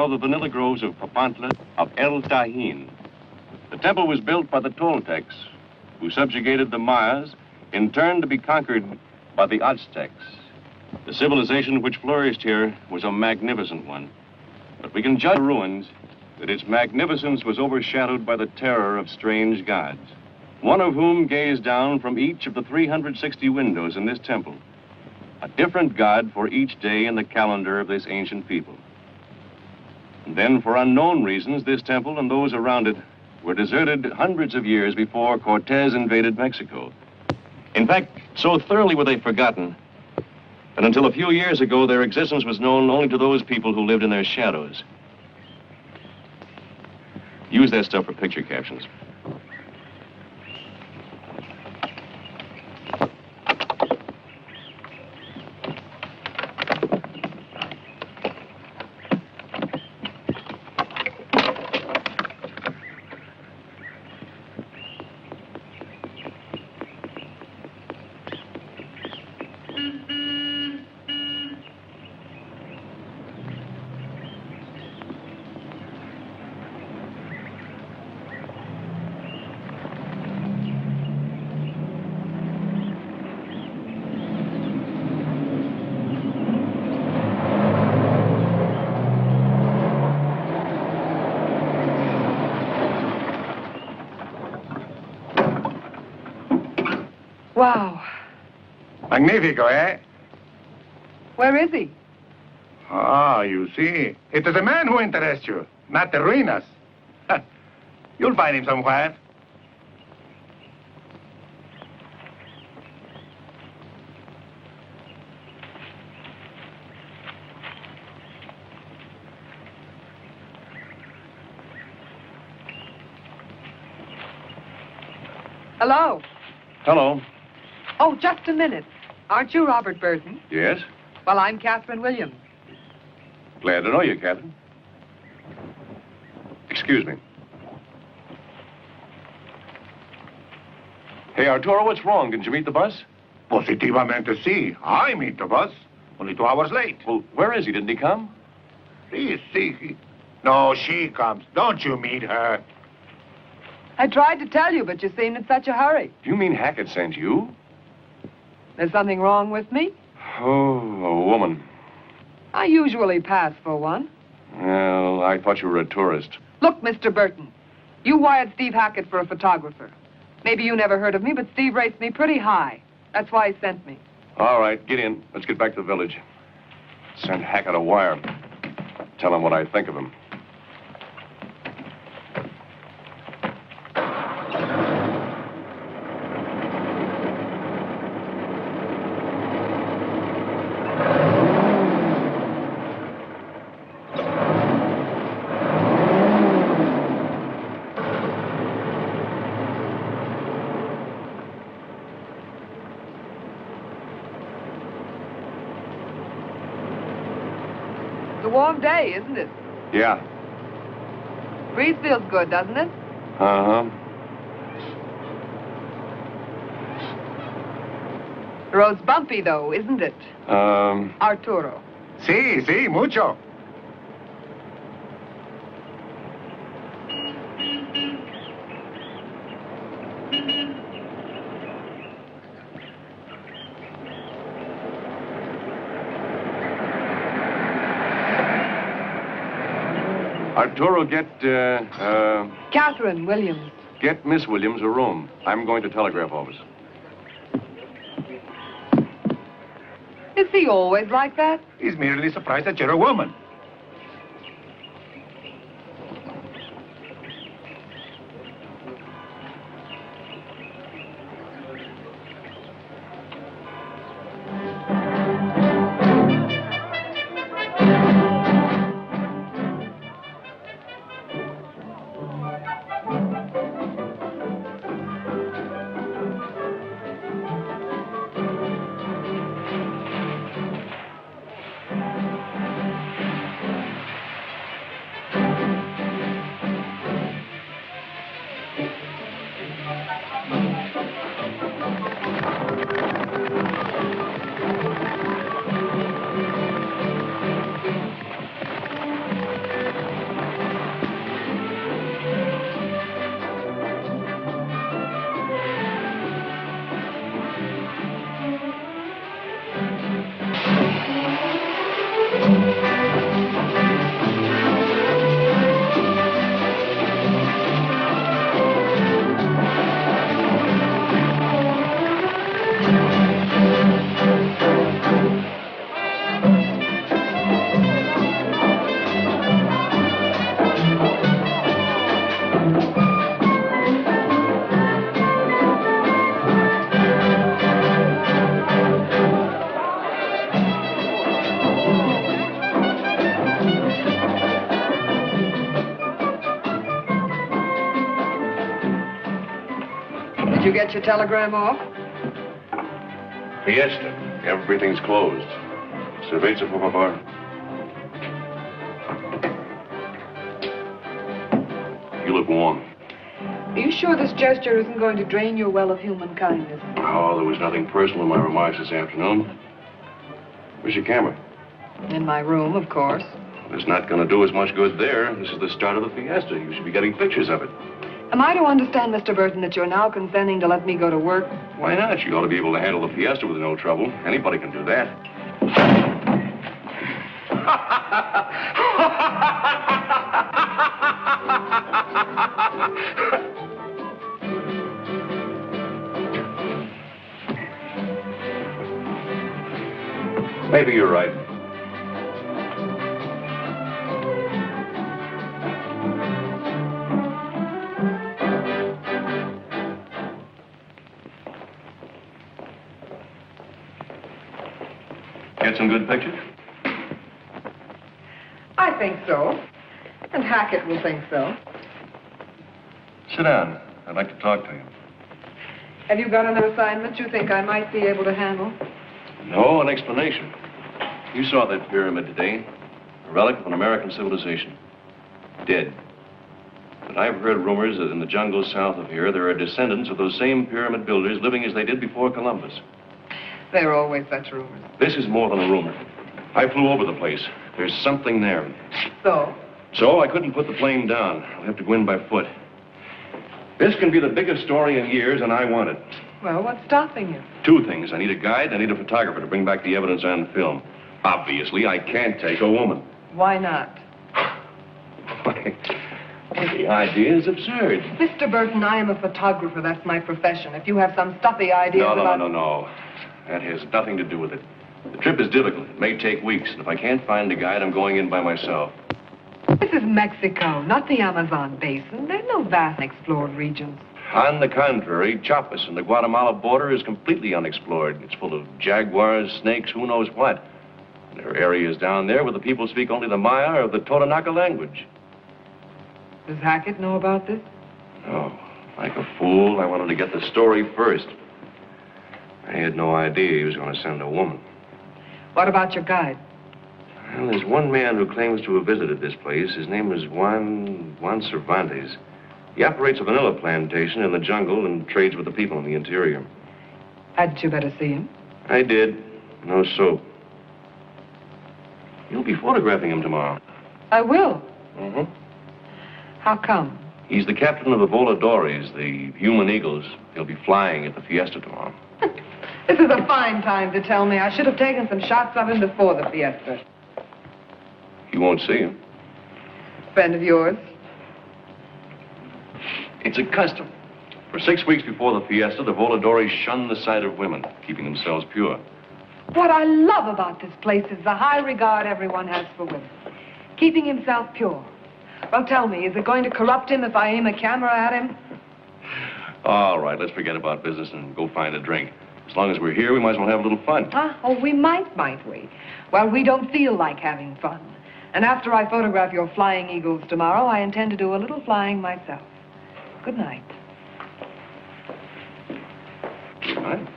above the vanilla groves of Papantla of El Tahin. The temple was built by the Toltecs, who subjugated the Mayas, in turn to be conquered by the Aztecs. The civilization which flourished here was a magnificent one, but we can judge the ruins that its magnificence was overshadowed by the terror of strange gods, one of whom gazed down from each of the 360 windows in this temple, a different god for each day in the calendar of this ancient people. And then, for unknown reasons, this temple and those around it were deserted hundreds of years before Cortez invaded Mexico. In fact, so thoroughly were they forgotten that until a few years ago, their existence was known only to those people who lived in their shadows. Use that stuff for picture captions. Wow. Magnifico, eh? Where is he? Ah, you see. It is the man who interests you, not the ruinas. You'll find him somewhere. Hello. Hello. Oh, just a minute. Aren't you Robert Burton? Yes? Well, I'm Catherine Williams. Glad to know you, Captain. Excuse me. Hey, Arturo, what's wrong? Didn't you meet the bus? Positivamente sí. I meet the bus. Only 2 hours late. Well, where is he? Didn't he come? See. No, she comes. Don't you meet her? I tried to tell you, but you seemed in such a hurry. You mean Hackett sent you? There's something wrong with me? Oh, a woman. I usually pass for one. Well, I thought you were a tourist. Look, Mr. Burton, you wired Steve Hackett for a photographer. Maybe you never heard of me, but Steve rates me pretty high. That's why he sent me. All right, get in. Let's get back to the village. Send Hackett a wire. Tell him what I think of him. It's a warm day, isn't it? Yeah. Breeze feels good, doesn't it? Uh-huh. The road's bumpy, though, isn't it? Arturo. Sí, mucho. Arturo, get, Catherine Williams. get Miss Williams a room. I'm going to telegraph office. Is he always like that? He's merely surprised that you're a woman. you get your telegram off? Fiesta. Everything's closed. Cerveza, por favor. You look warm. Are you sure this gesture isn't going to drain your well of human kindness? Oh, there was nothing personal in my remarks this afternoon. Where's your camera? In my room, of course. It's not going to do us much good there. This is the start of the fiesta. You should be getting pictures of it. Am I to understand, Mr. Burton, that you're now consenting to let me go to work? Why not? You ought to be able to handle the fiesta with no trouble. Anybody can do that. Maybe you're right. Get some good pictures? I think so. And Hackett will think so. Sit down. I'd like to talk to you. Have you got an assignment you think I might be able to handle? No, an explanation. You saw that pyramid today. A relic of an American civilization. Dead. But I've heard rumors that in the jungles south of here, there are descendants of those same pyramid builders living as they did before Columbus. There are always such rumors. This is more than a rumor. I flew over the place. There's something there. So? So I couldn't put the plane down. I'll have to go in by foot. This can be the biggest story in years, and I want it. Well, what's stopping you? Two things. I need a guide, I need a photographer to bring back the evidence on film. Obviously, I can't take a woman. Why not? The idea is absurd. Mr. Burton, I am a photographer. That's my profession. If you have some stuffy ideas about... No. That has nothing to do with it. The trip is difficult. It may take weeks. And if I can't find a guide, I'm going in by myself. This is Mexico, not the Amazon basin. There are no vast explored regions. On the contrary, Chiapas and the Guatemala border is completely unexplored. It's full of jaguars, snakes, who knows what. There are areas down there where the people speak only the Maya or the Totonaca language. Does Hackett know about this? No. Like a fool, I wanted to get the story first. I had no idea he was going to send a woman. What about your guide? Well, there's one man who claims to have visited this place. His name is Juan Cervantes. He operates a vanilla plantation in the jungle and trades with the people in the interior. Hadn't you better see him? I did. No soap. You'll be photographing him tomorrow. I will. Mm-hmm. How come? He's the captain of the voladores, the human eagles. He'll be flying at the fiesta tomorrow. This is a fine time to tell me. I should have taken some shots of him before the fiesta. You won't see him. Friend of yours? It's a custom. For 6 weeks before the fiesta, the voladores shun the sight of women, keeping themselves pure. What I love about this place is the high regard everyone has for women. Keeping himself pure. Well, tell me, is it going to corrupt him if I aim a camera at him? All right, let's forget about business and go find a drink. As long as we're here, we might as well have a little fun. Oh, we might we? Well, we don't feel like having fun. And after I photograph your flying eagles tomorrow, I intend to do a little flying myself. Good night. Good night.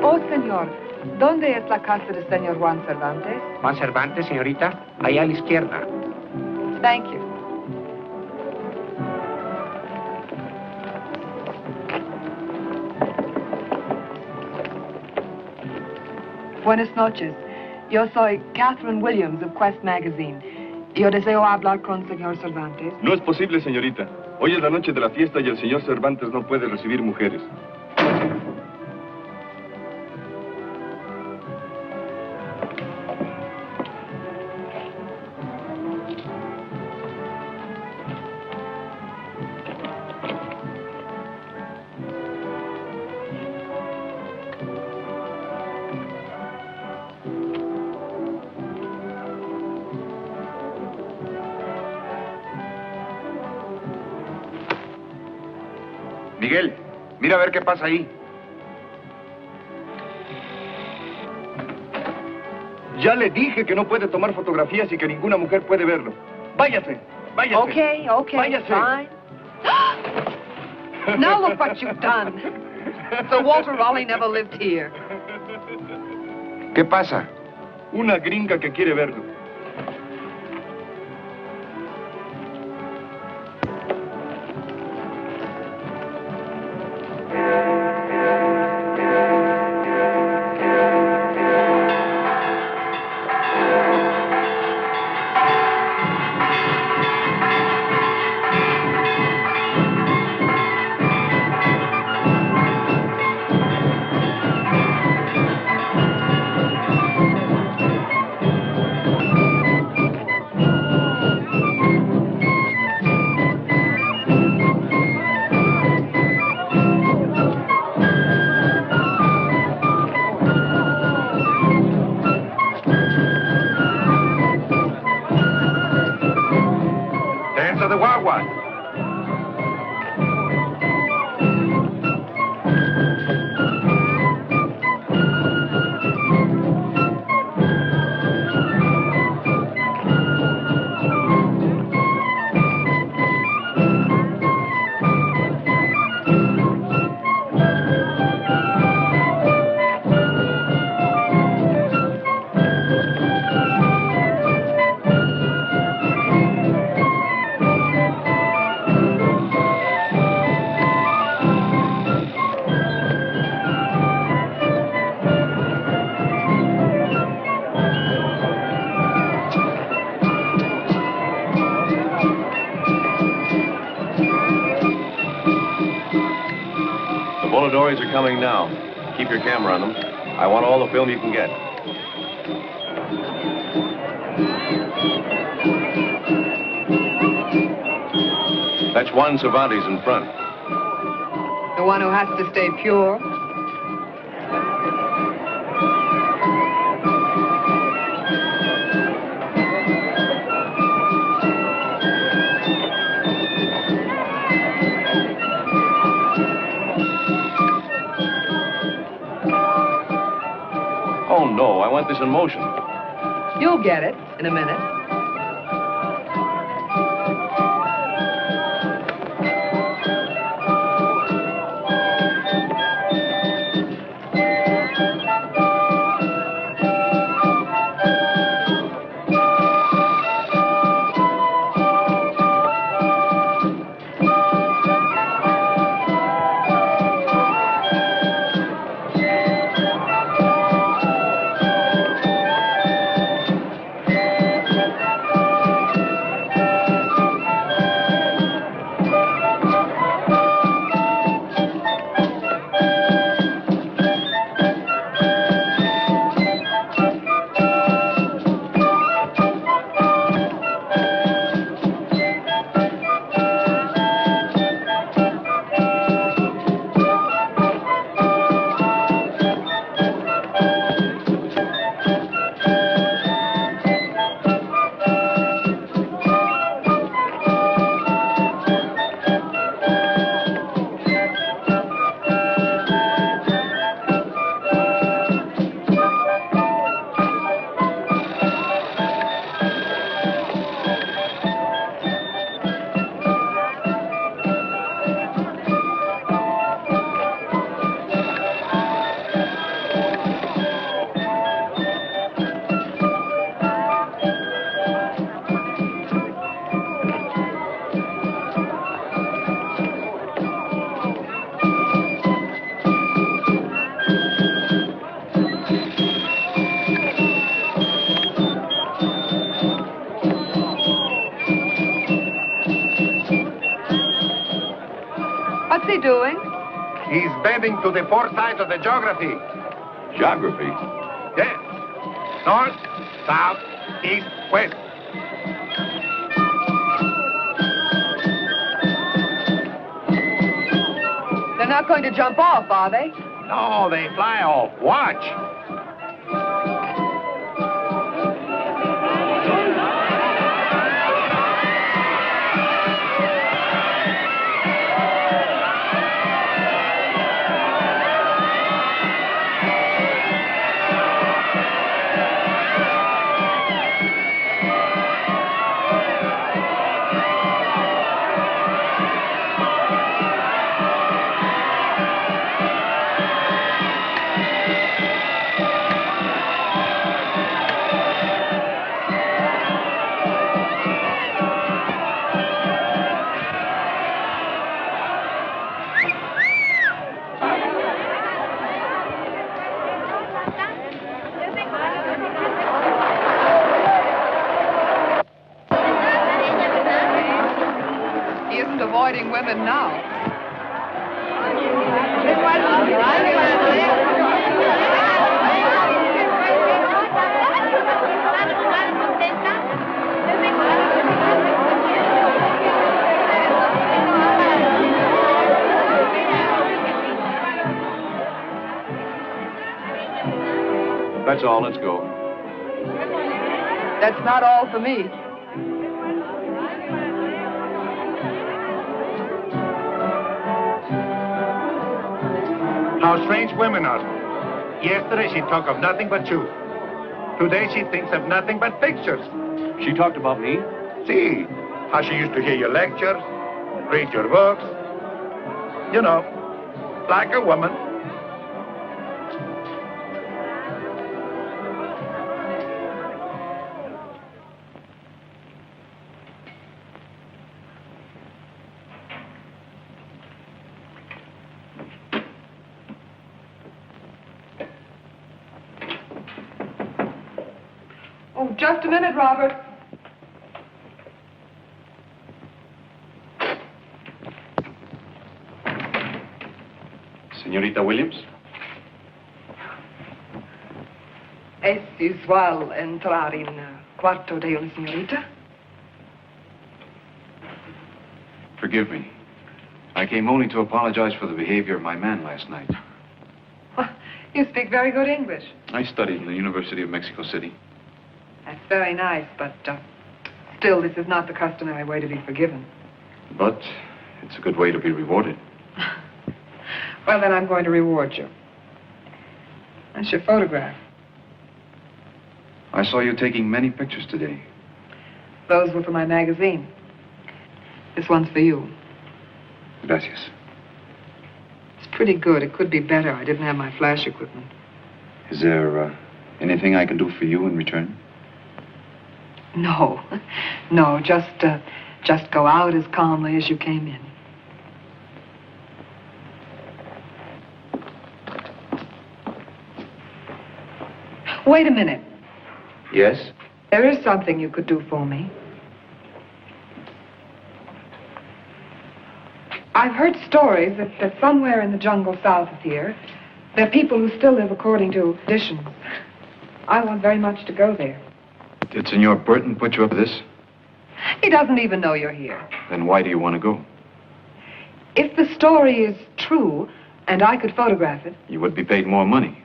Oh, señor, ¿dónde es la casa del señor Juan Cervantes? Juan Cervantes, señorita, allá a la izquierda. Thank you. Buenas noches. Yo soy Catherine Williams of Quest Magazine. Yo deseo hablar con señor Cervantes. No es posible, señorita. Hoy es la noche de la fiesta y el señor Cervantes no puede recibir mujeres. Miguel, mira a ver qué pasa ahí. Ya le dije que no puede tomar fotografías y que ninguna mujer puede verlo. Váyase, váyase. Okay, Váyase. fine. Now look what you've done. Sir Walter Raleigh never lived here. ¿Qué pasa? Una gringa que quiere verlo. Voladores are coming now. Keep your camera on them. I want all the film you can get. That's Juan Cervantes in front. The one who has to stay pure. Oh, no, I want this in motion. You'll get it in a minute. What's he doing? He's bending to the four sides of the geography. Geography? Yes. North, south, east, west. They're not going to jump off, are they? No, they fly off. Watch. avoiding women now. That's all. Let's go. That's not all for me. How strange women are. Yesterday she talked of nothing but you. Today she thinks of nothing but pictures. She talked about me? See, how she used to hear your lectures, read your books. You know, like a woman. Oh, just a minute, Robert. Señorita Williams? Es usual entrar en cuarto de una señorita? Forgive me. I came only to apologize for the behavior of my man last night. Well, you speak very good English. I studied in the University of Mexico City. That's very nice, but still, this is not the customary way to be forgiven. But it's a good way to be rewarded. Well, then I'm going to reward you. That's your photograph. I saw you taking many pictures today. Those were for my magazine. This one's for you. Gracias. It's pretty good. It could be better. I didn't have my flash equipment. Is there anything I can do for you in return? No. No, just go out as calmly as you came in. Wait a minute. Yes? There is something you could do for me. I've heard stories that somewhere in the jungle south of here, there are people who still live according to traditions. I want very much to go there. Did Senor Burton put you up to this? He doesn't even know you're here. Then why do you want to go? If the story is true, and I could photograph it... You would be paid more money.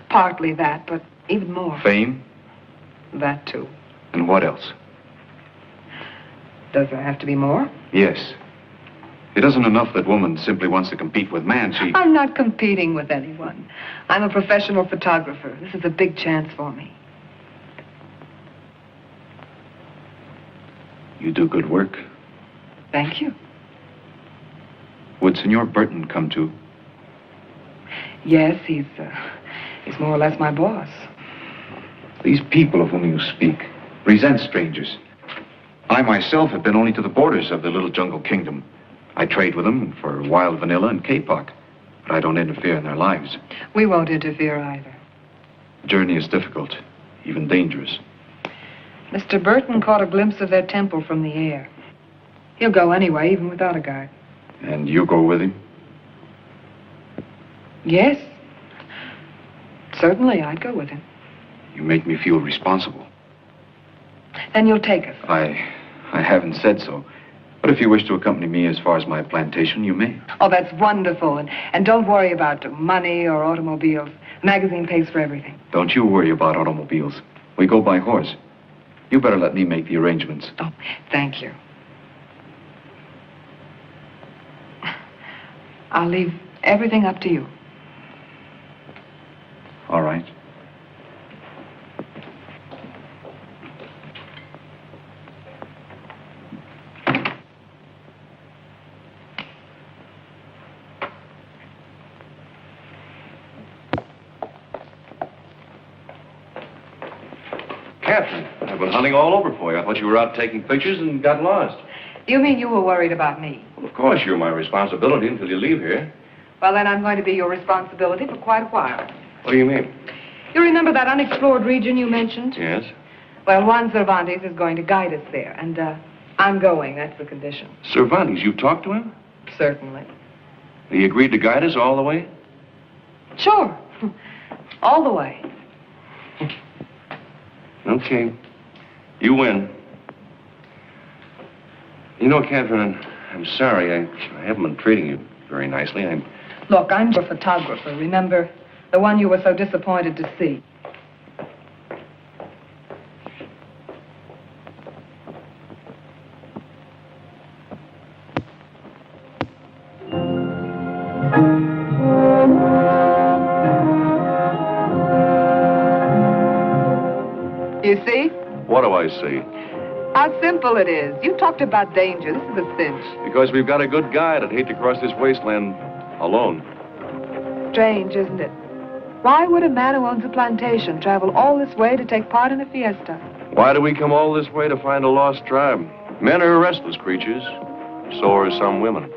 Partly that, but even more. Fame? That, too. And what else? Does there have to be more? Yes. It isn't enough that woman simply wants to compete with man. She... I'm not competing with anyone. I'm a professional photographer. This is a big chance for me. You do good work. Thank you. Would Senor Burton come too? Yes, he's more or less my boss. These people of whom you speak resent strangers. I myself have been only to the borders of the little jungle kingdom. I trade with them for wild vanilla and kapok, but I don't interfere in their lives. We won't interfere either. The journey is difficult, even dangerous. Mr. Burton caught a glimpse of their temple from the air. He'll go anyway, even without a guide. And you go with him? Yes. Certainly, I'd go with him. You make me feel responsible. Then you'll take us. I haven't said so. But if you wish to accompany me as far as my plantation, you may. Oh, that's wonderful. And don't worry about money or automobiles. The magazine pays for everything. Don't you worry about automobiles. We go by horse. You better let me make the arrangements. Oh, thank you. I'll leave everything up to you. All right. Captain, I've been hunting all over for you. I thought you were out taking pictures and got lost. You mean you were worried about me? Well, of course, you're my responsibility until you leave here. Well, then I'm going to be your responsibility for quite a while. What do you mean? You remember that unexplored region you mentioned? Yes. Well, Juan Cervantes is going to guide us there, and I'm going. That's the condition. Cervantes, you talked to him? Certainly. He agreed to guide us all the way? Sure. All the way. Okay. You win. You know, Catherine, I'm sorry. I haven't been treating you very nicely. Look, I'm your photographer. Remember? The one you were so disappointed to see. You see? What do I see? How simple it is. You talked about danger. This is a cinch. Because we've got a good guide. I'd hate to cross this wasteland alone. Strange, isn't it? Why would a man who owns a plantation travel all this way to take part in a fiesta? Why do we come all this way to find a lost tribe? Men are restless creatures. So are some women.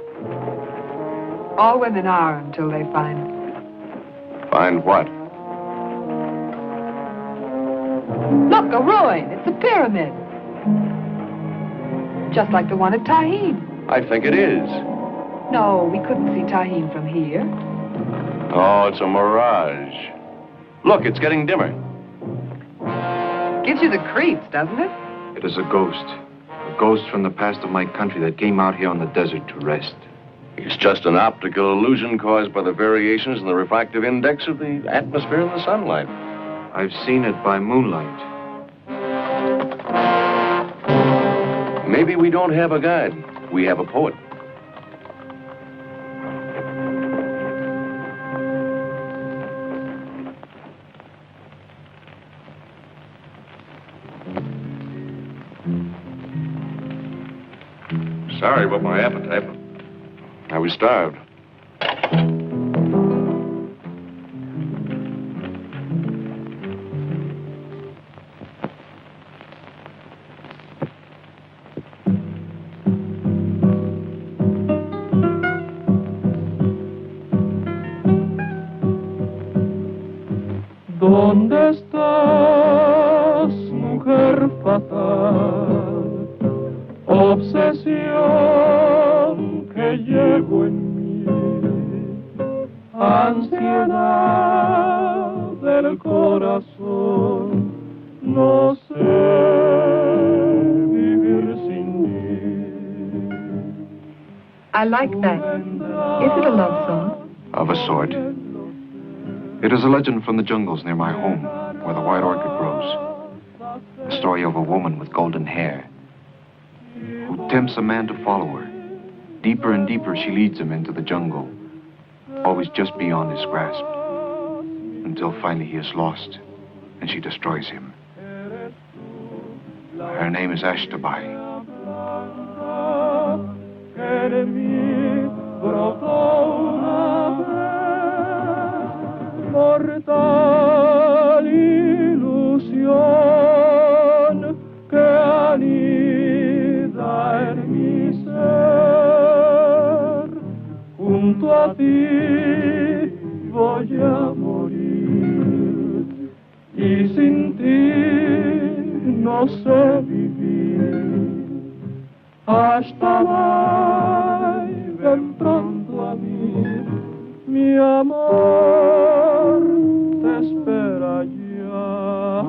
All women are until they find it. Find what? Look, a ruin. It's a pyramid. Just like the one at Tahine. I think it is. No, we couldn't see Tahine from here. Oh, it's a mirage. Look, it's getting dimmer. Gives you the creeps, doesn't it? It is a ghost. A ghost from the past of my country that came out here on the desert to rest. It's just an optical illusion caused by the variations in the refractive index of the atmosphere and the sunlight. I've seen it by moonlight. Maybe we don't have a guide. We have a poet. Sorry about my appetite. I was starved. ¿Dónde estás, mujer fatal? Obsesión que llevo en mí, ansiedad del corazón, no sé vivir sin ti. I like that. Is it a love song? Of a sort. It is a legend from the jungles near my home, where the white orchid grows. The story of a woman with golden hair, who tempts a man to follow her. Deeper and deeper she leads him into the jungle, always just beyond his grasp, until finally he is lost, and she destroys him. Her name is Ashtabai. Mortal ilusión que anida en mi ser, junto a ti voy a morir y sin ti no sé vivir. Hasta ven pronto a mí, mi amor te espera ya.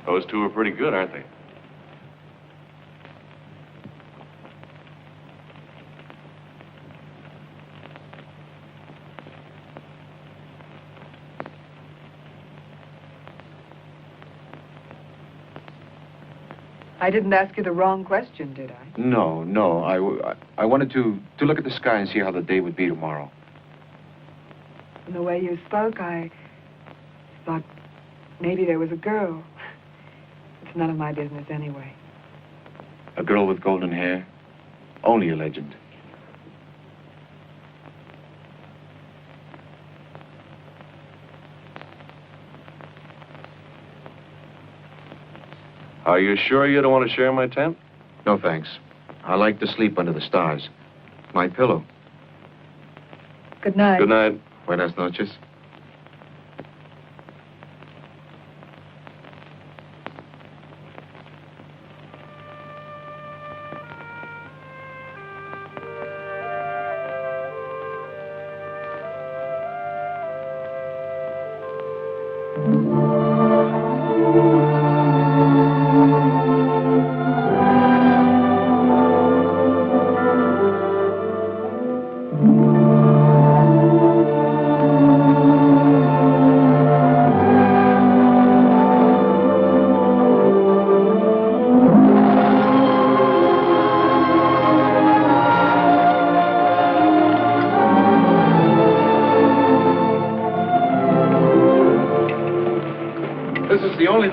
Those two are pretty good, aren't they? I didn't ask you the wrong question, did I? No. I wanted to look at the sky and see how the day would be tomorrow. From the way you spoke, I thought maybe there was a girl. It's none of my business anyway. A girl with golden hair? Only a legend. Are you sure you don't want to share my tent? No, thanks. I like to sleep under the stars. My pillow. Good night. Good night. Buenas noches.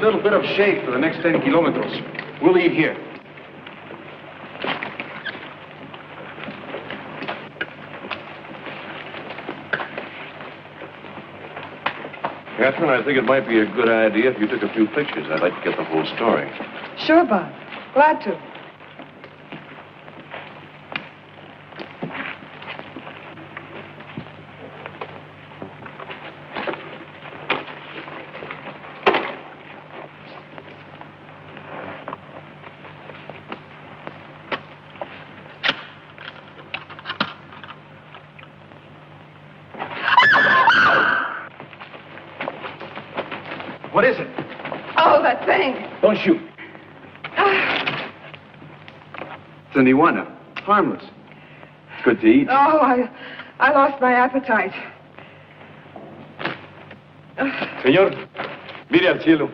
Little bit of shade for the next 10 kilometers. We'll eat here. Catherine, I think it might be a good idea if you took a few pictures. I'd like to get the whole story. Sure, Bob. Glad to. What is it? Oh, that thing. Don't shoot. It's an iguana. Harmless. Good to eat. Oh, I lost my appetite. Señor, mire al cielo.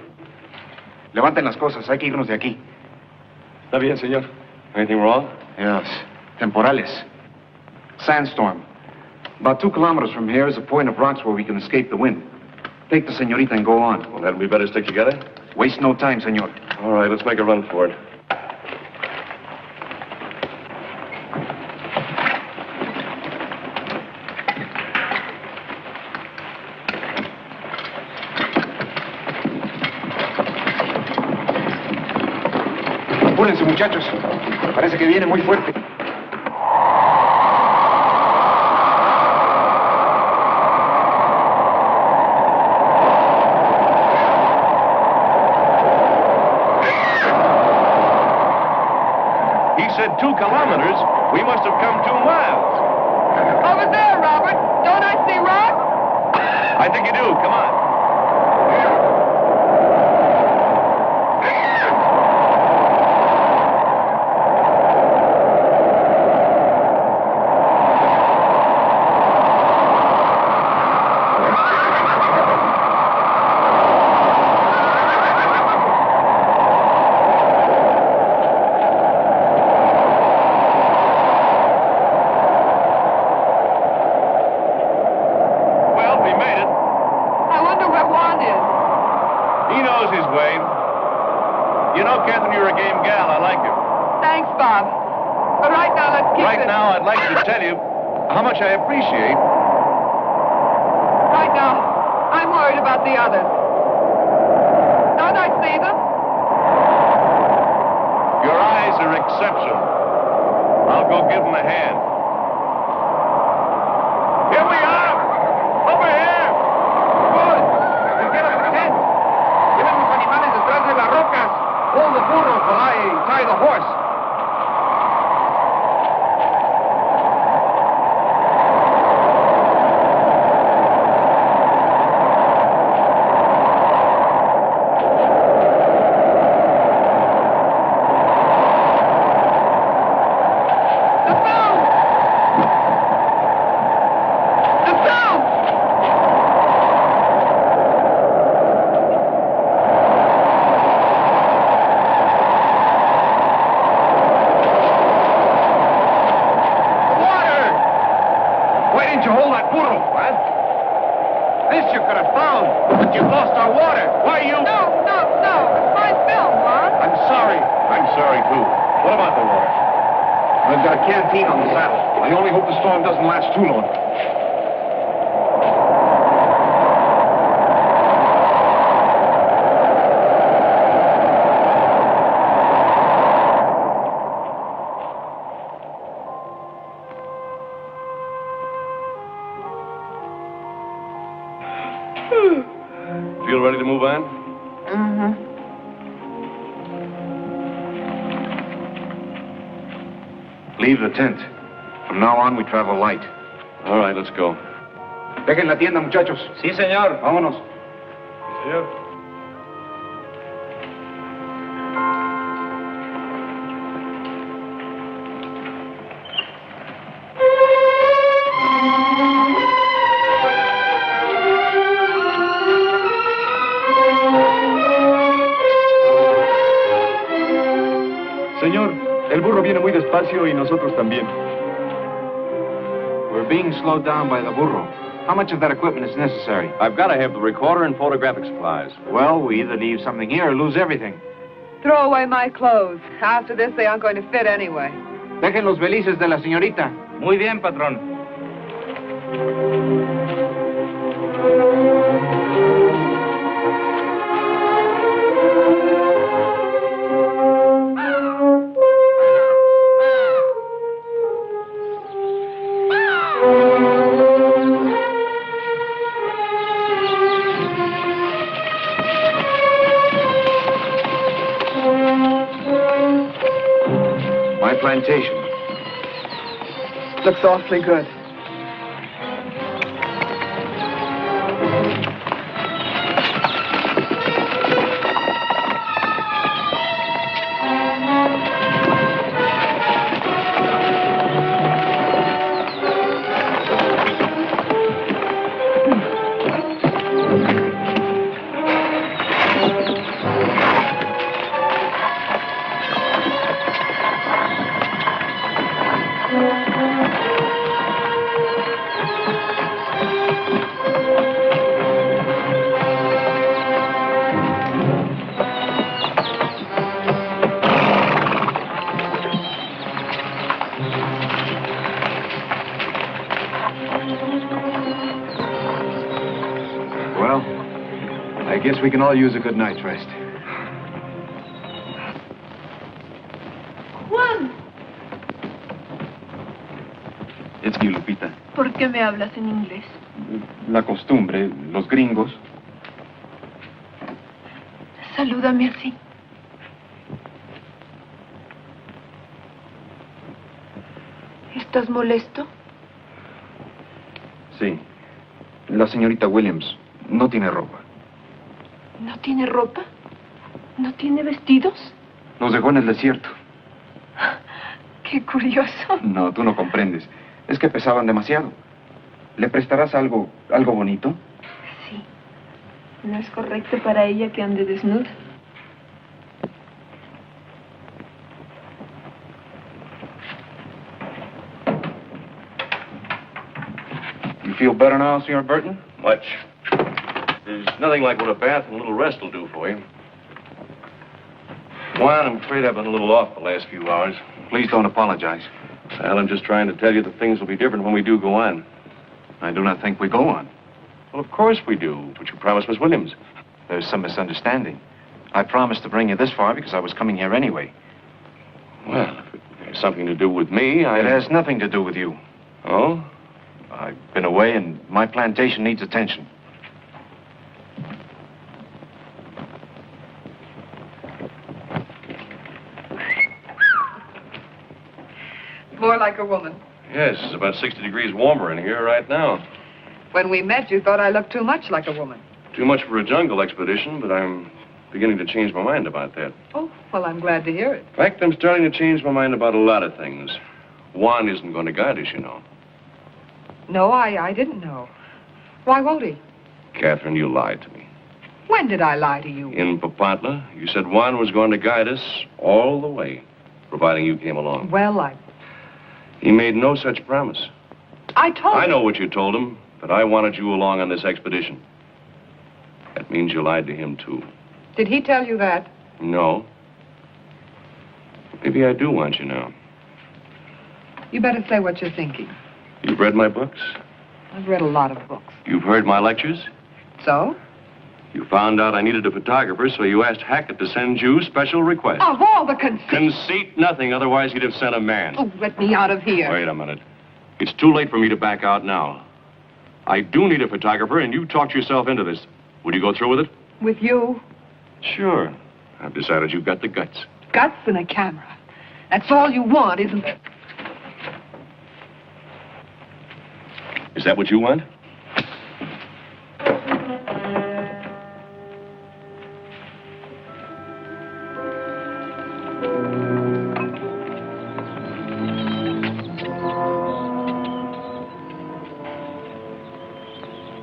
Levanten las cosas. Hay que irnos de aquí. Está bien, señor. Anything wrong? Yes. Temporales. Sandstorm. About 2 kilometers from here is a point of rocks where we can escape the wind. Take the señorita and go on. Well, hadn't we better stick together? Waste no time, señor. All right, let's make a run for it. Apúrense, muchachos. Parece que viene muy fuerte. He said 2 kilometers. We must have come 2 miles. Over there, Robert. Don't I see rocks? I think you do. Come on. How much I appreciate. Right now, I'm worried about the others. Don't I see them? Your eyes are exceptional. I'll go give them a hand. Here we are! Over here! Good. Then get up the tent. Lleven los animales detrás de las rocas. Hold the burros while I tie the horse. On the saddle. I only hope the storm doesn't last too long. to move on? Mm-hmm. Leave the tent. From now on, we travel light. All right, let's go. Dejen la tienda, muchachos. Sí, señor. Vámonos. Señor. Señor, el burro viene muy despacio y nosotros también. We're being slowed down by the burro. How much of that equipment is necessary? I've got to have the recorder and photographic supplies. Well, we either leave something here or lose everything. Throw away my clothes. After this, they aren't going to fit anyway. Dejen los belices de la señorita. Muy bien, patrón. My plantation. Looks awfully good. Well, I guess we can all use a good night's rest. Juan, Es que, Lupita, ¿por qué me hablas en inglés? la costumbre, los gringos. Salúdame así. ¿Estás molesto? Sí. La señorita Williams no tiene ropa. ¿No tiene ropa? ¿No tiene vestidos? Nos dejó en el desierto. Qué curioso. No, tú no comprendes. Es que pesaban demasiado. ¿Le prestarás algo bonito? Sí. No es correcto para ella que ande desnuda. You feel better now, Sr. Burton? Much. There's nothing like what a bath and a little rest will do for you. Juan, I'm afraid I've been a little off the last few hours. Please don't apologize. Well, I'm just trying to tell you that things will be different when we do go on. I do not think we go on. Well, of course we do, but you promised Miss Williams. There's some misunderstanding. I promised to bring you this far because I was coming here anyway. Well, if it has something to do with me, It has nothing to do with you. Oh? I've been away and my plantation needs attention. More like a woman. Yes, it's about 60 degrees warmer in here right now. When we met, you thought I looked too much like a woman. Too much for a jungle expedition, but I'm beginning to change my mind about that. Oh, well, I'm glad to hear it. In fact, I'm starting to change my mind about a lot of things. Juan isn't going to guide us, you know. No, I didn't know. Why won't he? Catherine, you lied to me. When did I lie to you? In Papantla, you said Juan was going to guide us all the way, providing you came along. Well, He made no such promise. I told I him. know what you told him, but I wanted you along on this expedition. That means you lied to him, too. Did he tell you that? No. Maybe I do want you now. You better say what you're thinking. You've read my books. I've read a lot of books. You've heard my lectures. So? You found out I needed a photographer, so you asked Hackett to send you special requests. Of all the conceit. Conceit nothing, otherwise he'd have sent a man. Oh, let me out of here. Wait a minute. It's too late for me to back out now. I do need a photographer, and you talked yourself into this. Would you go through with it? With you. Sure. I've decided you've got the guts. Guts and a camera. That's all you want, isn't it? Is that what you want?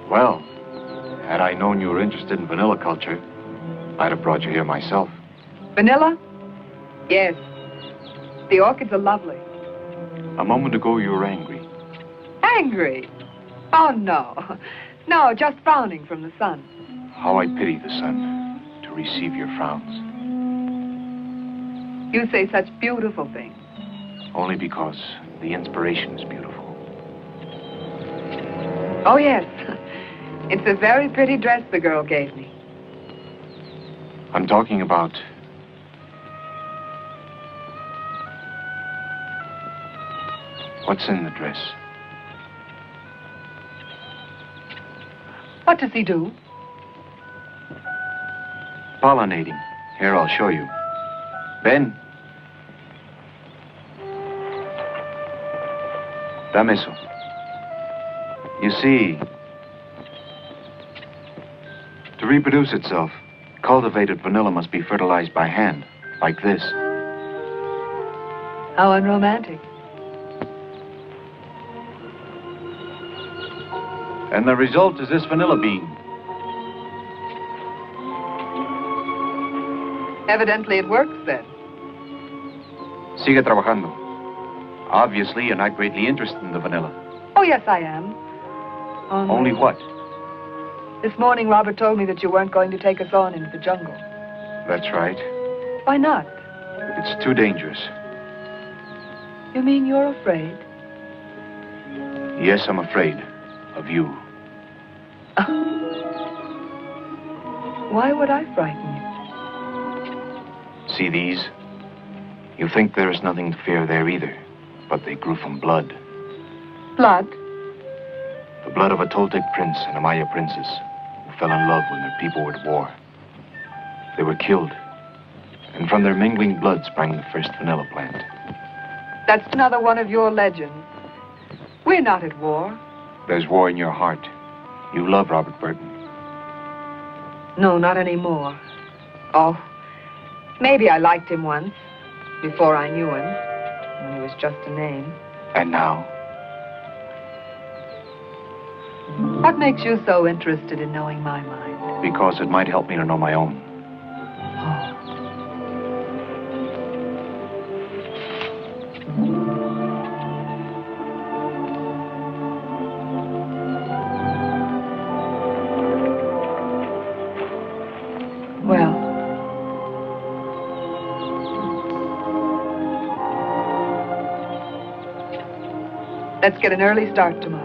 Well, had I known you were interested in vanilla culture, I'd have brought you here myself. Vanilla? Yes. The orchids are lovely. A moment ago, you were angry. Angry? Oh, no. No, just frowning from the sun. How I pity the sun to receive your frowns. You say such beautiful things. Only because the inspiration is beautiful. Oh, yes. It's a very pretty dress the girl gave me. I'm talking about... what's in the dress? What does he do? Pollinating. Here, I'll show you. Ben. Dame eso. You see, to reproduce itself, cultivated vanilla must be fertilized by hand, like this. How unromantic. And the result is this vanilla bean. Evidently it works then. Sigue trabajando. Obviously, you're not greatly interested in the vanilla. Oh, yes, I am. Only what? This morning, Robert told me that you weren't going to take us on into the jungle. That's right. Why not? It's too dangerous. You mean you're afraid? Yes, I'm afraid of you. Why would I frighten you? See these? You think there is nothing to fear there either, but they grew from blood. Blood? The blood of a Toltec prince and a Maya princess who fell in love when their people were at war. They were killed, and from their mingling blood sprang the first vanilla plant. That's another one of your legends. We're not at war. There's war in your heart. You love Robert Burton. No, not anymore. Oh, maybe I liked him once, before I knew him, when he was just a name. And now? What makes you so interested in knowing my mind? Because it might help me to know my own. Well, let's get an early start tomorrow.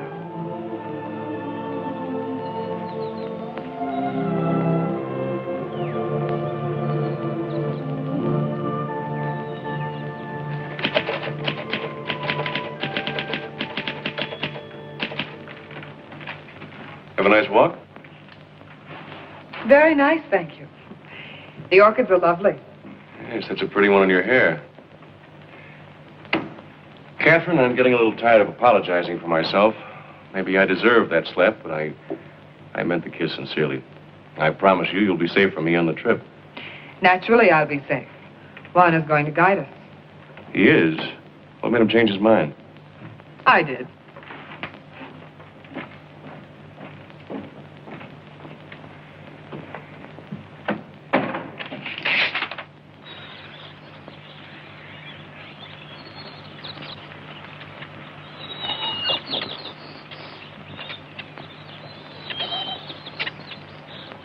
Have a nice walk? Very nice, thank you. The orchids are lovely. Yes, that's a pretty one in your hair. Catherine, I'm getting a little tired of apologizing for myself. Maybe I deserve that slap, but I meant the kiss sincerely. I promise you, you'll be safe from me on the trip. Naturally, I'll be safe. Juan is going to guide us. He is? What made him change his mind? I did.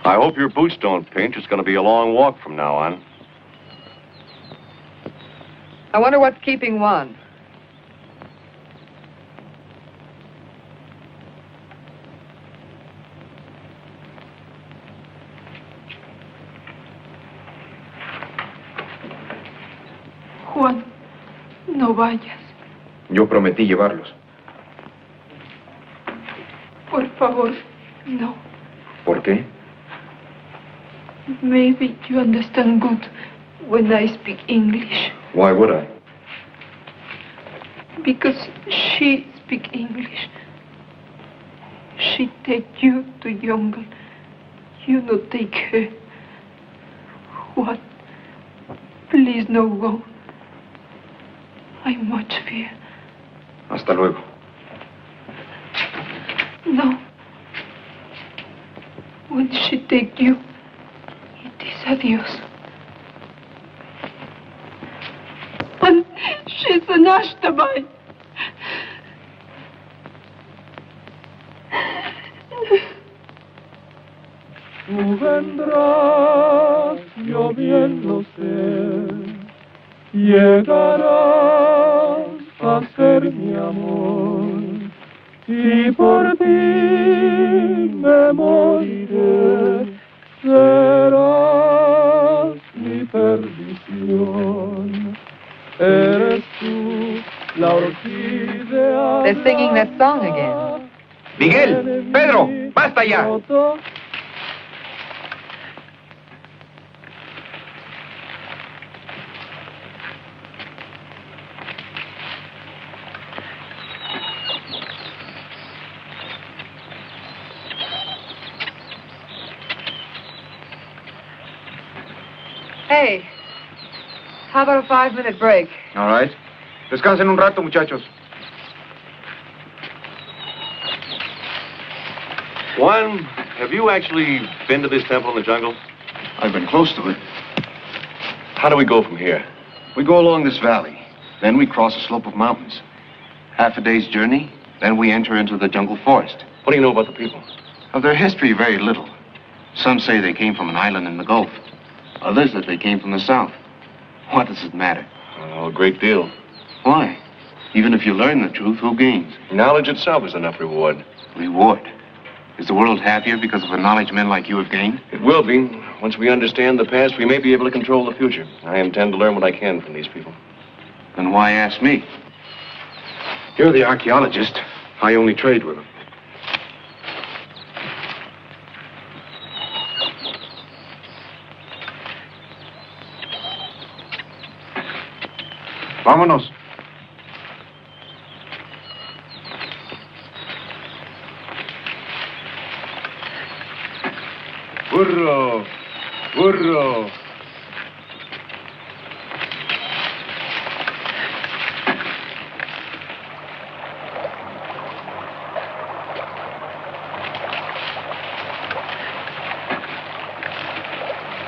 I hope your boots don't pinch. It's going to be a long walk from now on. I wonder what's keeping Juan. Juan, no vayas. Yo prometí llevarlos. Por favor, no. ¿Por qué? Maybe you understand good when I speak English. Why would I? Because she speak English. She take you to jungle. You no take her. What? Please no go. I much fear. Hasta luego. No. When she take you, it is adios. And she's an ashtabai. Tú vendrás, yo bien lo sé, llegarás a ser mi amor, y por ti me moriré, serás mi perdición. Eres tú la orquídea. They're singing that song again. Miguel, Pedro, basta ya. Hey, how about a 5-minute break? All right. Descansen un rato, muchachos. Juan, have you actually been to this temple in the jungle? I've been close to it. How do we go from here? We go along this valley. Then we cross a slope of mountains. Half a day's journey, then we enter into the jungle forest. What do you know about the people? Of their history, very little. Some say they came from an island in the Gulf. Others that they came from the south. What does it matter? Oh, a great deal. Why? Even if you learn the truth, who gains? Knowledge itself is enough reward. Reward. Is the world happier because of the knowledge men like you have gained? It will be. Once we understand the past, we may be able to control the future. I intend to learn what I can from these people. Then why ask me? You're the archaeologist. I only trade with them. Vámonos. Burro! Burro!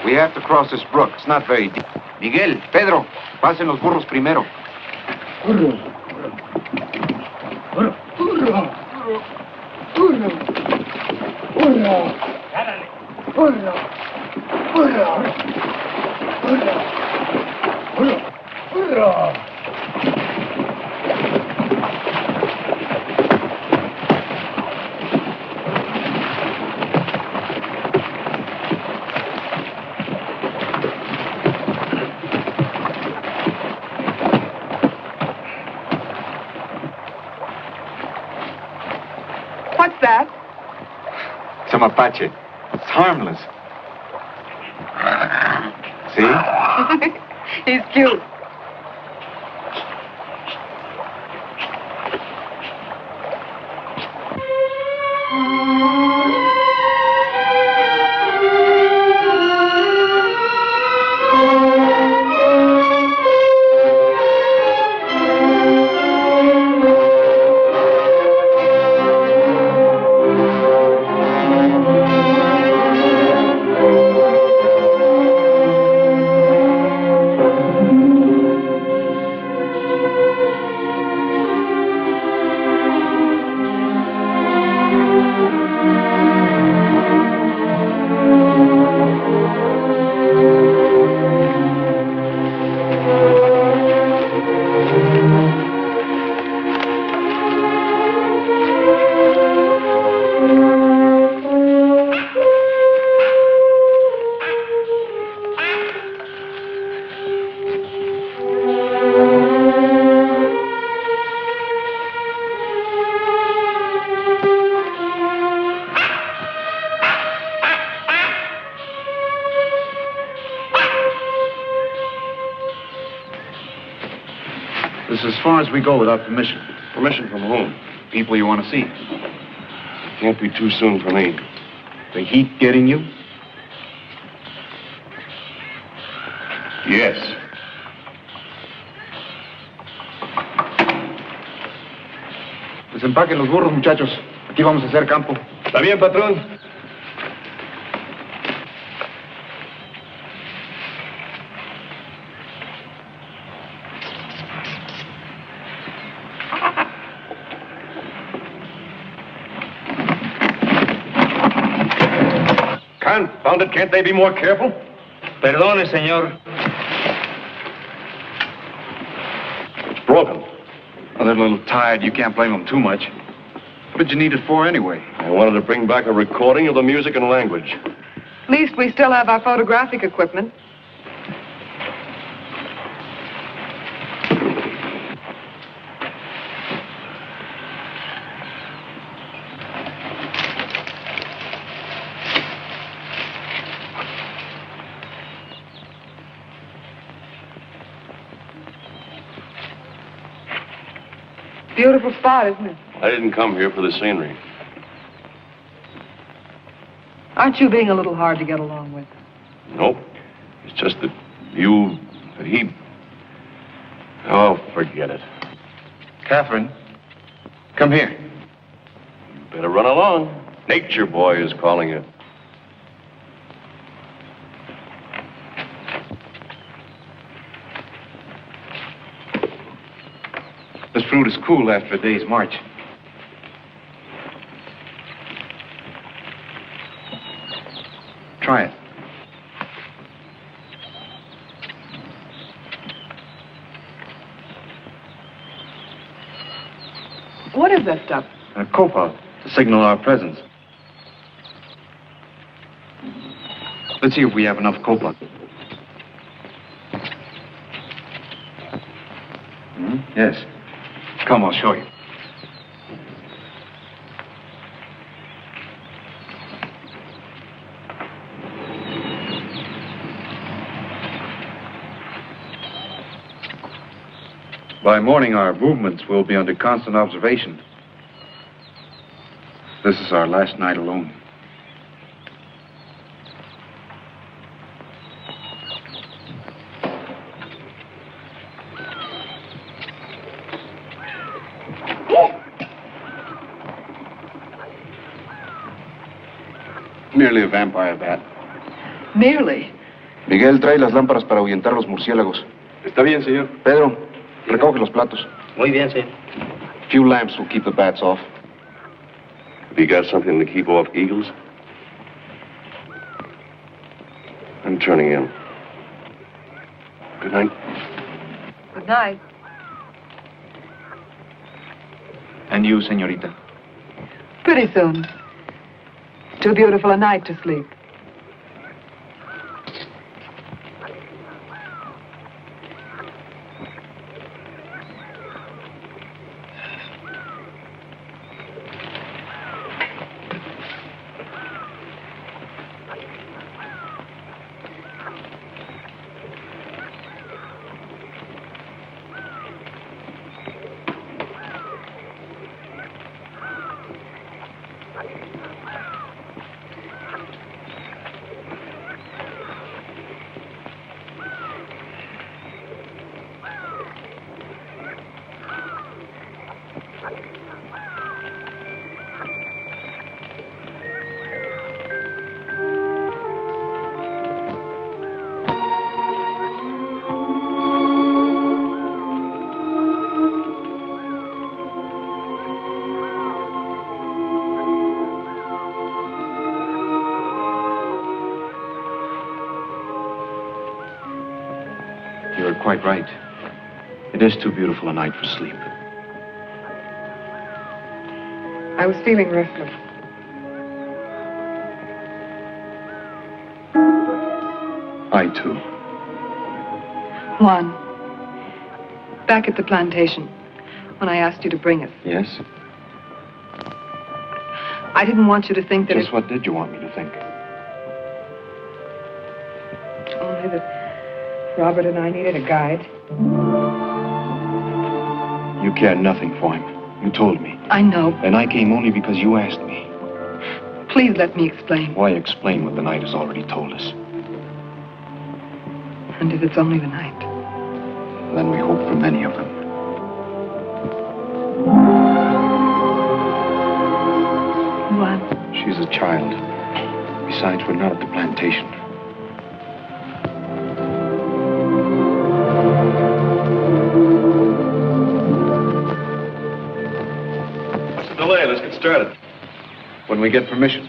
We have to cross this brook. It's not very deep. Miguel, Pedro, pasen los burros primero. Burro. Burro. Burro. Burro. Burro. Burro. Burro. Burro. Burro. Burro. What's that? It's a mapache. It's harmless. See? He's cute. This is as far as we go without permission. Permission from whom? People you want to see. Can't be too soon for me. The heat getting you? Yes. Desempaquen los burros, muchachos. Aquí vamos a hacer campo. Está bien, patrón. Confound it, can't they be more careful? Perdone, señor. It's broken. Well, they're a little tired. You can't blame them too much. What did you need it for anyway? I wanted to bring back a recording of the music and language. At least we still have our photographic equipment. Beautiful spot, isn't it? I didn't come here for the scenery. Aren't you being a little hard to get along with? Nope. It's just that he... Oh, forget it. Catherine, come here. You better run along. Nature Boy is calling you. This fruit is cool after a day's march. Try it. What is that stuff? A copal to signal our presence. Let's see if we have enough copal. Yes. Come, I'll show you. By morning, our movements will be under constant observation. This is our last night alone. Merely a vampire bat. Merely. Miguel, trae las lámparas para ahuyentar los murciélagos. Está bien, señor. Pedro, recoge los platos. Muy bien, señor. A few lamps will keep the bats off. Have you got something to keep off eagles? I'm turning in. Good night. Good night. And you, señorita? Pretty soon. Too beautiful a night to sleep. You're quite right. It is too beautiful a night for sleep. I was feeling restless. I, too. Juan, back at the plantation, when I asked you to bring us, Yes? I didn't want you to think that Just what did you want me to think? only that Robert and I needed a guide. You care nothing for him. You told me. I know. And I came only because you asked me. Please let me explain. Why explain what the night has already told us? And if it's only the night? Then we hope for many of them. What? She's a child. Besides, we're not at the plantation. What's the delay? Let's get started. When we get permission.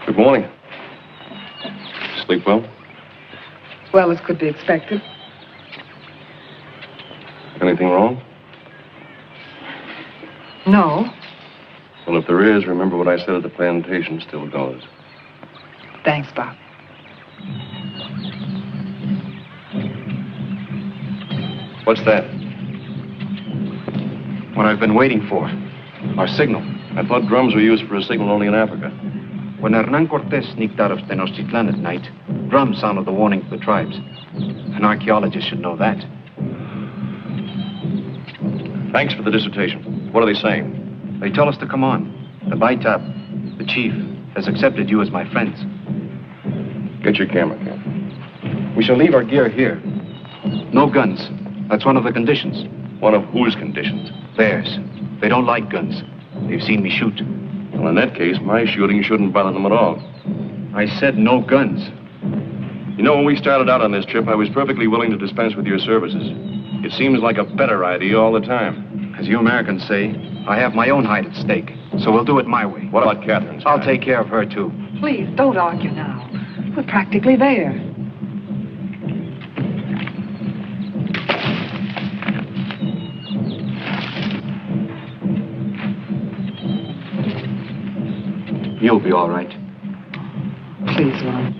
Good morning. Sleep well? Well, as could be expected. Anything wrong? No. Well, if there is, remember what I said at the plantation still goes. Thanks, Bob. What's that? What I've been waiting for. Our signal. I thought drums were used for a signal only in Africa. When Hernan Cortez sneaked out of Tenochtitlan at night, drums sounded the warning to the tribes. An archaeologist should know that. Thanks for the dissertation. What are they saying? They tell us to come on. The Baitab, the chief, has accepted you as my friends. Get your camera, Captain. We shall leave our gear here. No guns. That's one of the conditions. One of whose conditions? Theirs. They don't like guns. They've seen me shoot. Well, in that case, my shooting shouldn't bother them at all. I said no guns. You know, when we started out on this trip, I was perfectly willing to dispense with your services. It seems like a better idea all the time. As you Americans say, I have my own hide at stake, so we'll do it my way. What about Catherine's? I'll take care of her, too. Please, don't argue now. We're practically there. You'll be all right. Please, Ron.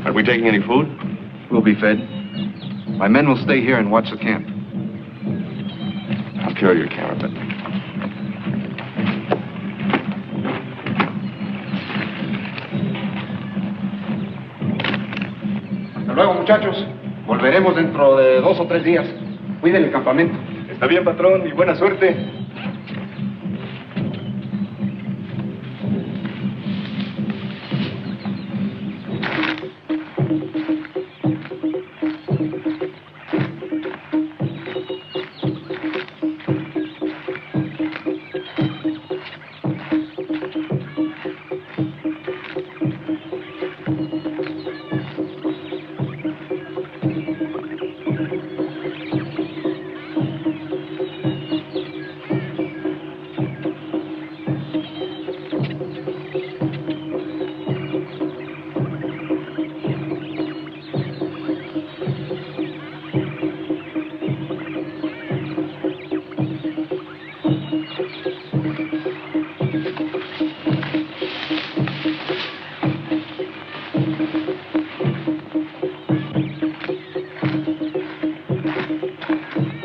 Are we taking any food? We'll be fed. My men will stay here and watch the camp. I'll carry your camera, but... Hasta luego, muchachos. Volveremos dentro de 2 o 3 días. Cuiden el campamento. Está bien, patrón, y buena suerte.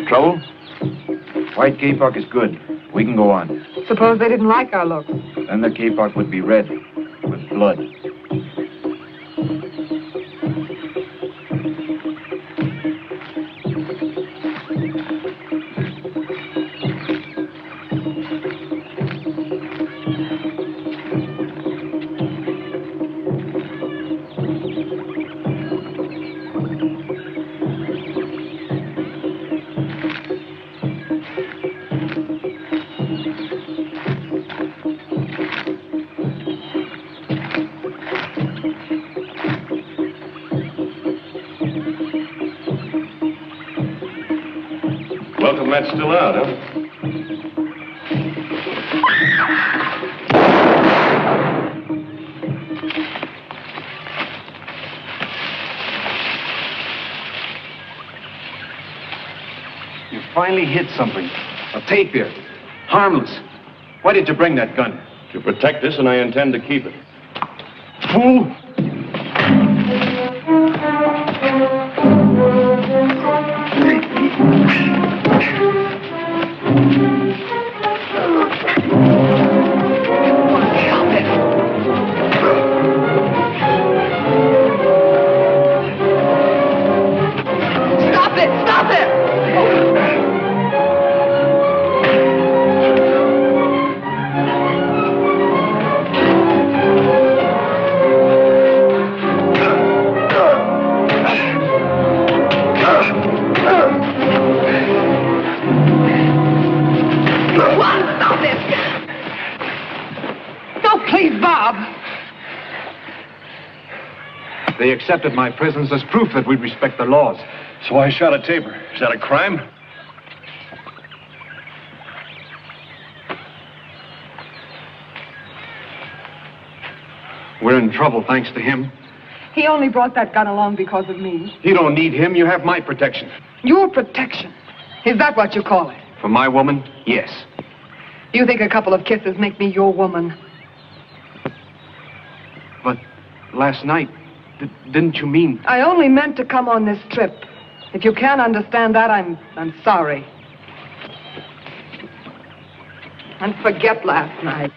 Trouble? White kapok is good. We can go on. Suppose they didn't like our looks. Then the kapok would be red with blood. Welcome, Matt's still out, huh? You finally hit something. A tapir. Harmless. Why did you bring that gun? To protect us, and I intend to keep it. Fool! They accepted my presence as proof that we respect their laws. So I shot a tapir. Is that a crime? We're in trouble thanks to him. He only brought that gun along because of me. You don't need him. You have my protection. Your protection? Is that what you call it? For my woman, yes. You think a couple of kisses make me your woman? But last night, didn't you mean? I only meant to come on this trip. If you can't understand that, I'm sorry. And forget last night.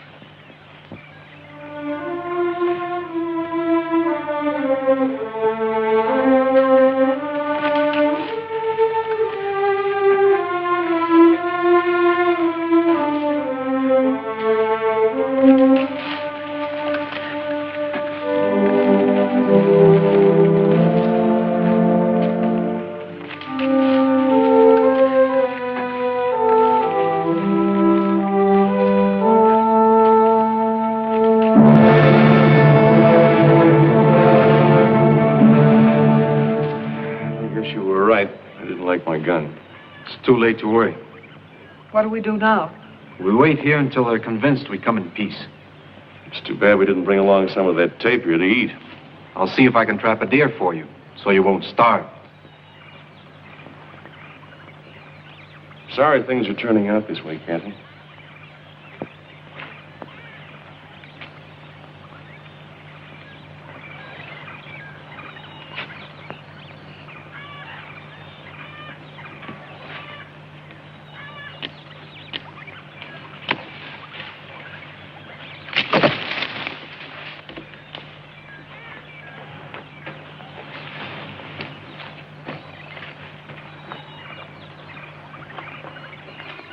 Too late to worry. What do we do now? We wait here until they're convinced we come in peace. It's too bad we didn't bring along some of that tapir to eat. I'll see if I can trap a deer for you, so you won't starve. Sorry things are turning out this way, Captain.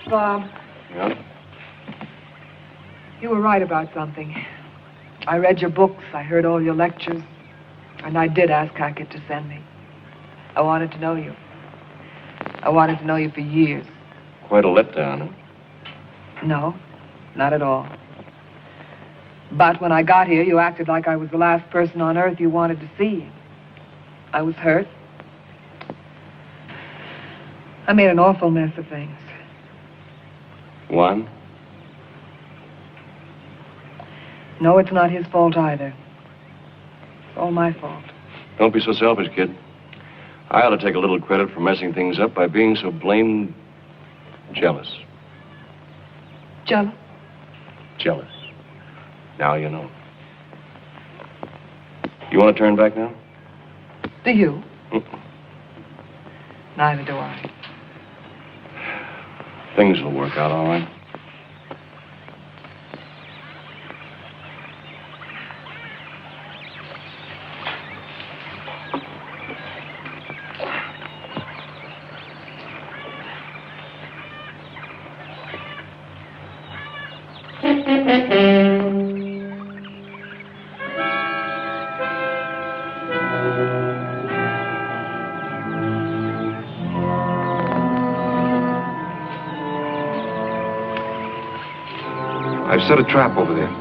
Bob. Yeah? You were right about something. I read your books, I heard all your lectures, and I did ask Hackett to send me. I wanted to know you. I wanted to know you for years. Quite a letdown, huh? No, not at all. But when I got here, you acted like I was the last person on earth you wanted to see. I was hurt. I made an awful mess of things. Juan? No, it's not his fault either. It's all my fault. Don't be so selfish, kid. I ought to take a little credit for messing things up by being so blamed jealous. Jealous? Jealous. Now you know. You want to turn back now? Do you? Neither do I. Things will work out all right. I've set a trap over there.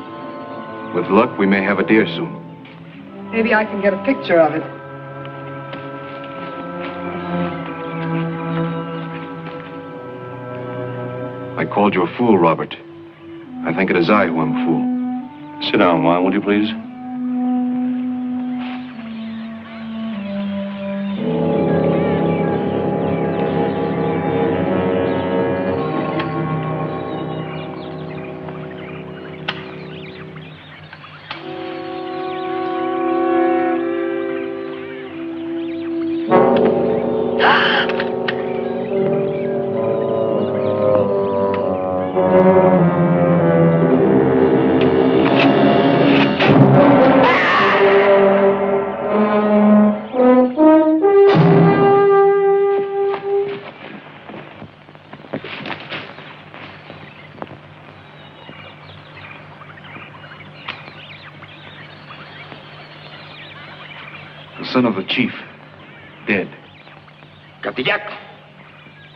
With luck, we may have a deer soon. Maybe I can get a picture of it. I called you a fool, Robert. I think it is I who am a fool. Sit down, Juan, will you please? The son of the chief. Dead. Katiyak.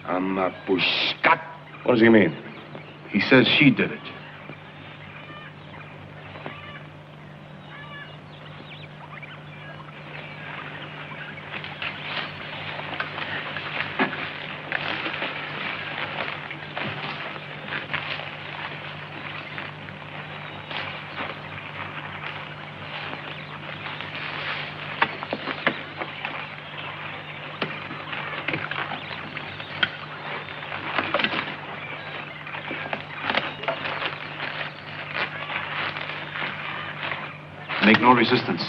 Amapushkat. What does he mean? He says she did it. Make no resistance.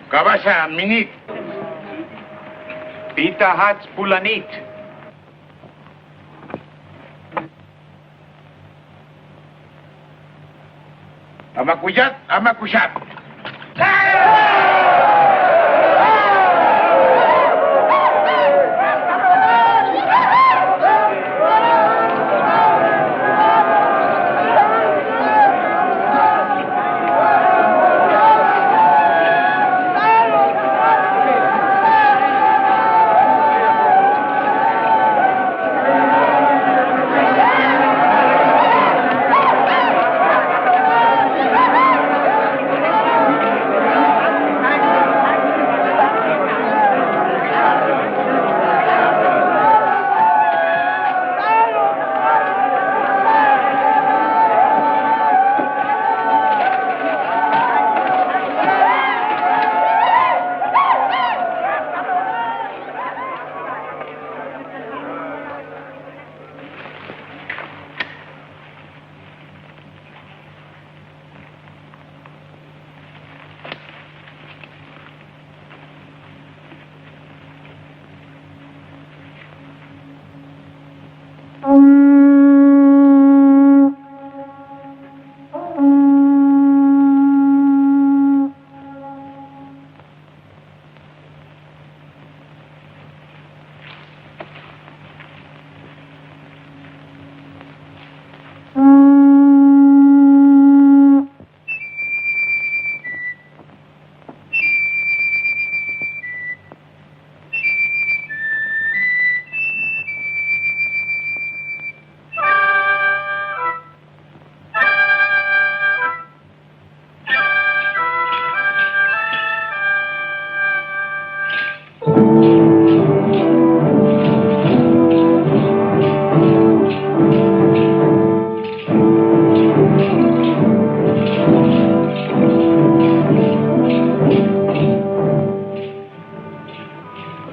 Kabasha minit. Pita hats pulanit. Amakuyat, amakushat.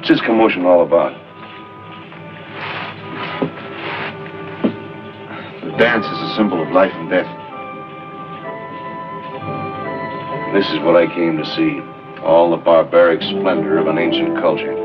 What's this commotion all about? The dance is a symbol of life and death. This is what I came to see. All the barbaric splendor of an ancient culture.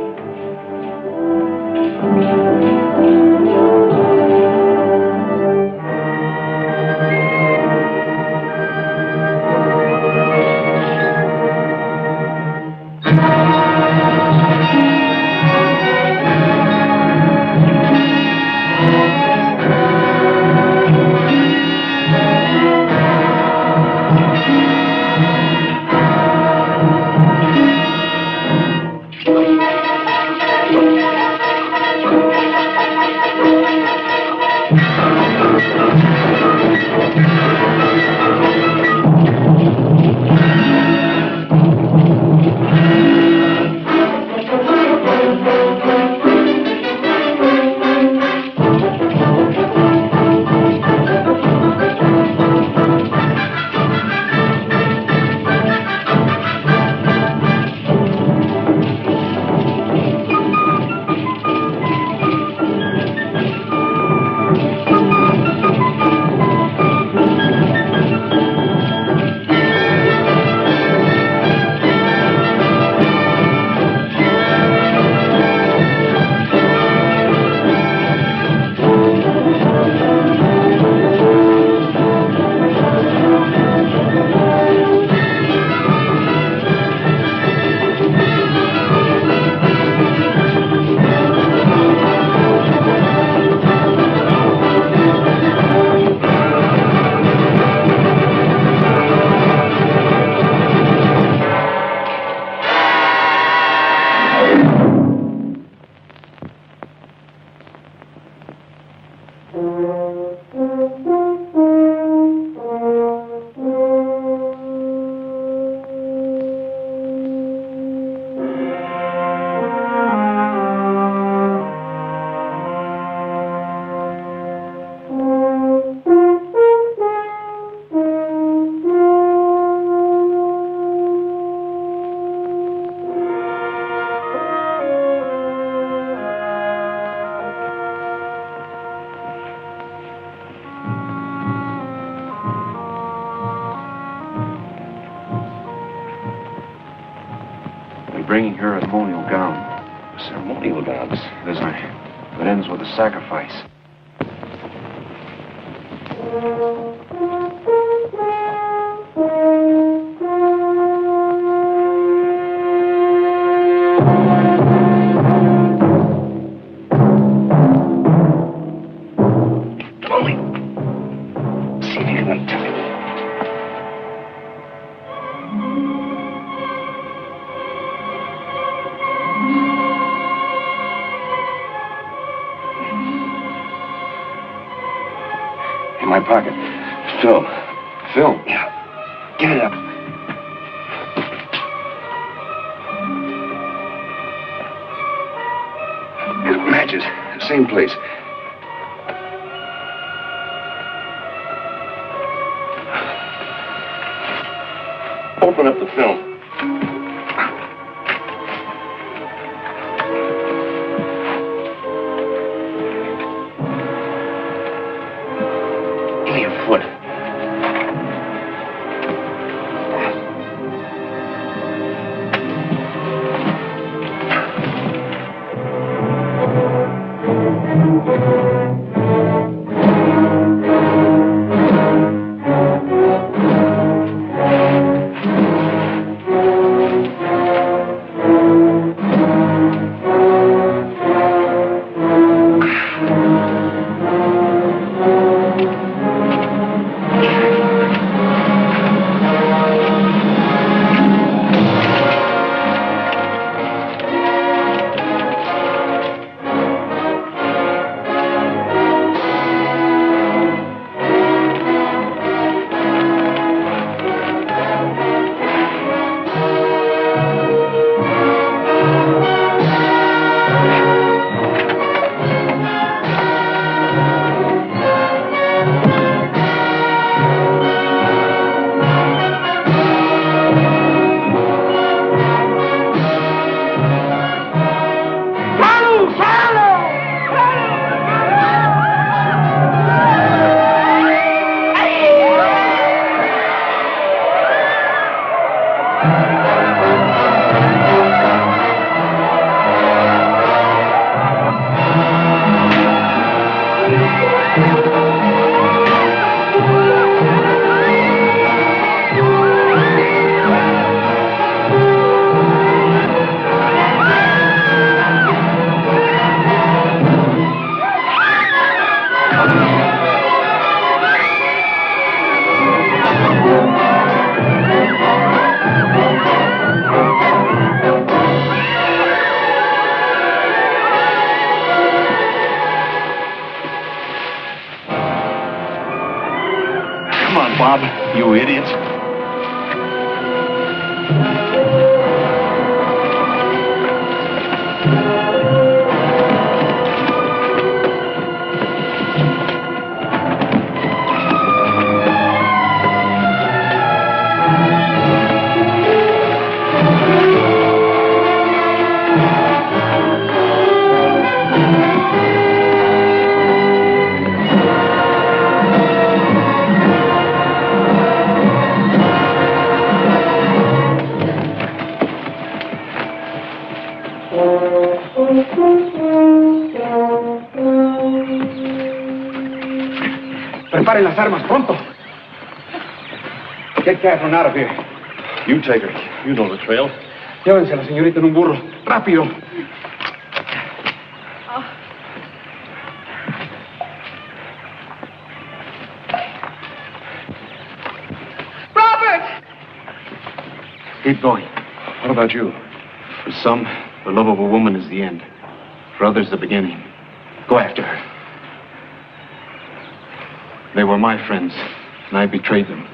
Bringing her a ceremonial gown. Ceremonial gowns? There's it ends with a sacrifice. Chloe! See if you can tell me. In my pocket. Film. Film? Yeah. Get it up. It matches. Same place. Open up the film. Give me your foot. Bob, you idiot. Preparen las armas, pronto. Get Catherine out of here. You take her. You know the trail. Llévense a la señorita en un burro. ¡Rápido! Robert! Keep going. What about you? For some, the love of a woman is the end. For others, the beginning. Go after her. They were my friends, and I betrayed them.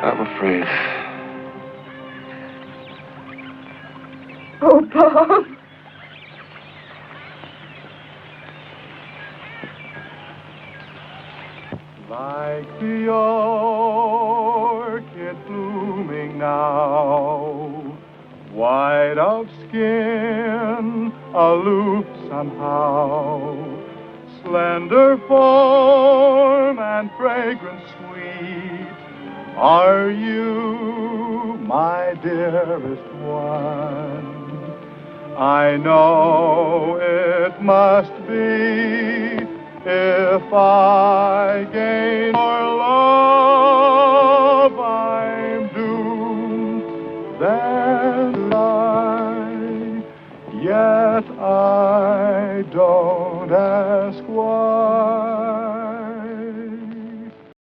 I'm afraid. Oh, Bob. Like the orchid blooming now, white of skin, aloof somehow, slender form and fragrance sweet, are you, my dearest one? I know it must be if I gain your love, I'm doomed then I, yet I don't ask why.